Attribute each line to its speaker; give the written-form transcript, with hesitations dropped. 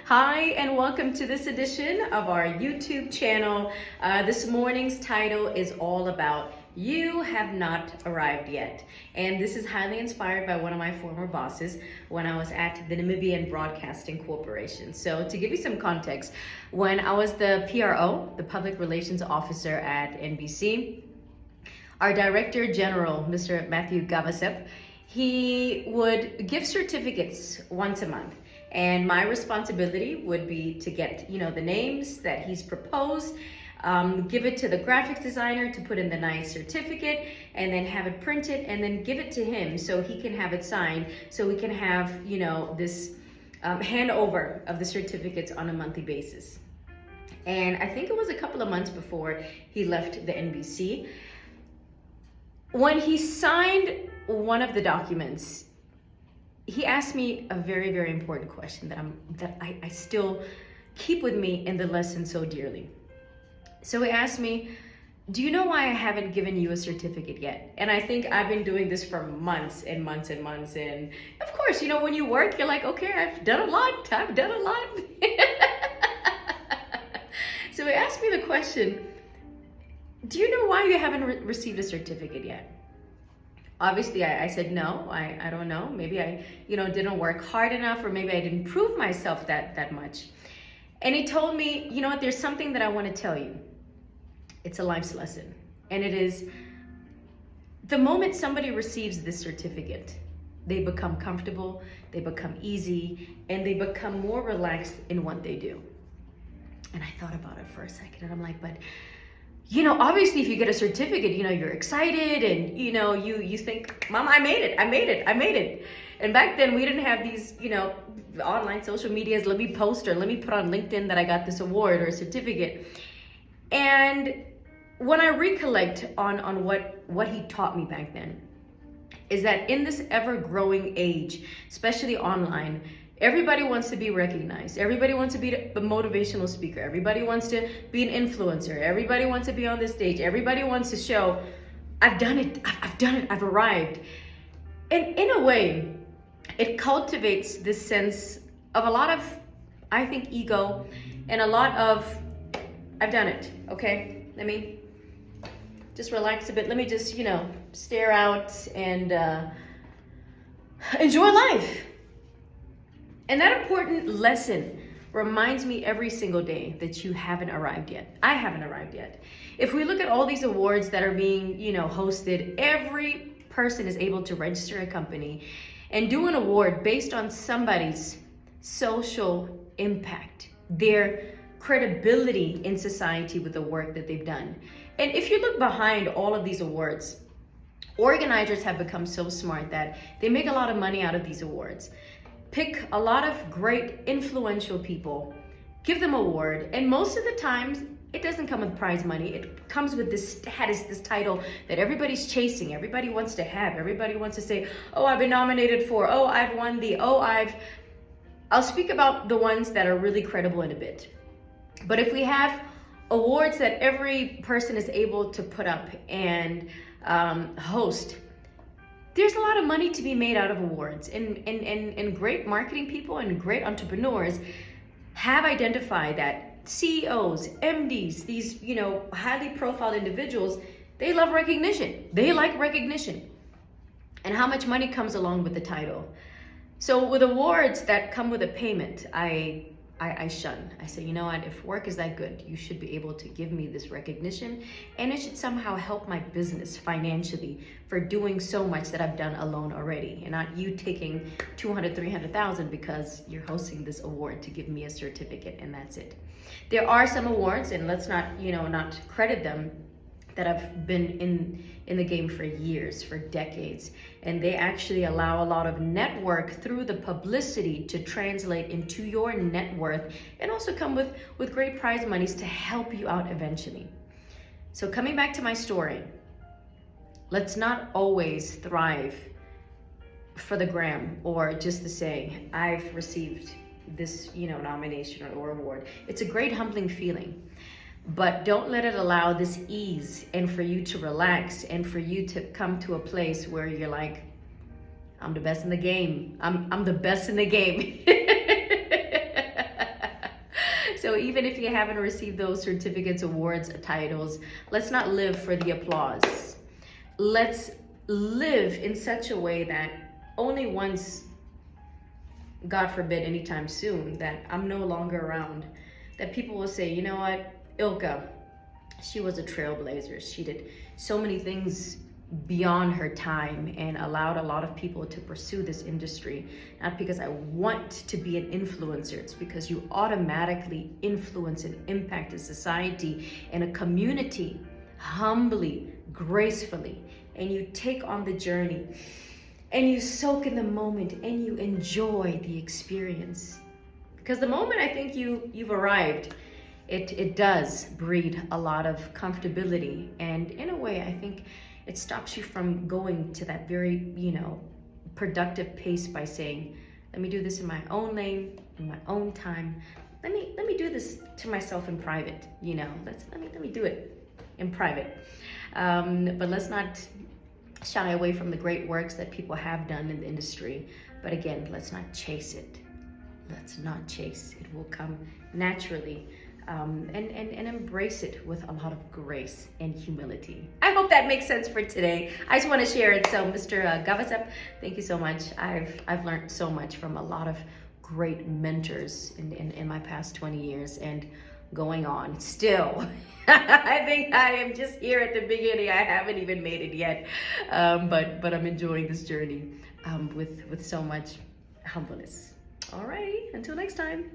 Speaker 1: Hi, and welcome to this edition of our YouTube channel. This morning's title is all about You Have Not Arrived Yet. And this is highly inspired by one of my former bosses when I was at the Namibian Broadcasting Corporation. So to give you some context, when I was the PRO, the Public Relations Officer at NBC, our Director General, Mr. Matthew Gavasep, he would give certificates once a month. And my responsibility would be to get, the names that he's proposed, give it to the graphics designer to put in the nice certificate, and then have it printed, and then give it to him so he can have it signed, so we can have, this handover of the certificates on a monthly basis. And I think it was a couple of months before he left the NBC. When he signed one of the documents, he asked me a very, very important question that I still keep with me in the lesson so dearly. So he asked me, do you know why I haven't given you a certificate yet? And I think I've been doing this for months and months and months. And of course, when you work, you're like, okay, I've done a lot. So he asked me the question, do you know why you haven't received a certificate yet? Obviously, I said, no, I don't know. Maybe I, didn't work hard enough, or maybe I didn't prove myself that much. And he told me, you know what, there's something that I want to tell you. It's a life's lesson. And it is, the moment somebody receives this certificate, they become comfortable, they become easy, and they become more relaxed in what they do. And I thought about it for a second, and I'm like, but obviously if you get a certificate, you're excited, and you think, Mom, I made it. And back then we didn't have these, online social medias, let me post or let me put on LinkedIn that I got this award or certificate. And when I recollect on what he taught me back then, is that in this ever-growing age, especially online, everybody wants to be recognized. Everybody wants to be a motivational speaker. Everybody wants to be an influencer. Everybody wants to be on the stage. Everybody wants to show, I've done it, I've arrived. And in a way, it cultivates this sense of a lot of, I think, ego and a lot of, I've done it, okay? Let me just relax a bit. Let me just, stare out and enjoy life. And that important lesson reminds me every single day that you haven't arrived yet. I haven't arrived yet. If we look at all these awards that are being, hosted, every person is able to register a company and do an award based on somebody's social impact, their credibility in society with the work that they've done. And if you look behind all of these awards, organizers have become so smart that they make a lot of money out of these awards. Pick a lot of great influential people, give them an award, and most of the times it doesn't come with prize money. It comes with this title that everybody's chasing, everybody wants to have, everybody wants to say, oh, I've been nominated for, oh, I've won I'll speak about the ones that are really credible in a bit. But if we have awards that every person is able to put up and host, there's a lot of money to be made out of awards, and great marketing people and great entrepreneurs have identified that CEOs, MDs, these, highly profiled individuals, they love recognition. They like recognition. And how much money comes along with the title. So with awards that come with a payment, I shun. I say, you know what, if work is that good, you should be able to give me this recognition, and it should somehow help my business financially for doing so much that I've done alone already, and not you taking 200, 300,000 because you're hosting this award to give me a certificate, and that's it. There are some awards, and let's not, not credit them, that have been in the game for years, for decades. And they actually allow a lot of network through the publicity to translate into your net worth, and also come with great prize monies to help you out eventually. So coming back to my story, let's not always thrive for the gram, or just to say, I've received this, nomination or award. It's a great humbling feeling. But don't let it allow this ease, and for you to relax, and for you to come to a place where you're like, I'm the best in the game. I'm the best in the game. even if you haven't received those certificates, awards, titles, let's not live for the applause. Let's live in such a way that only once, God forbid, anytime soon, that I'm no longer around, that people will say, you know what, Ilka, she was a trailblazer. She did so many things beyond her time and allowed a lot of people to pursue this industry. Not because I want to be an influencer, it's because you automatically influence and impact a society and a community humbly, gracefully, and you take on the journey and you soak in the moment and you enjoy the experience. Because the moment I think you've arrived, it does breed a lot of comfortability, and in a way I think it stops you from going to that very, productive pace by saying, let me do this in my own lane, in my own time. Let me do this to myself in private, let me do it in private. But let's not shy away from the great works that people have done in the industry. But again, let's not chase it. Let's not chase. It will come naturally. And embrace it with a lot of grace and humility. I hope that makes sense for today. I just want to share it. So Mr. Gavasep, thank you so much. I've learned so much from a lot of great mentors in my past 20 years and going on still. I think I am just here at the beginning. I haven't even made it yet. But I'm enjoying this journey with so much humbleness. All right, until next time.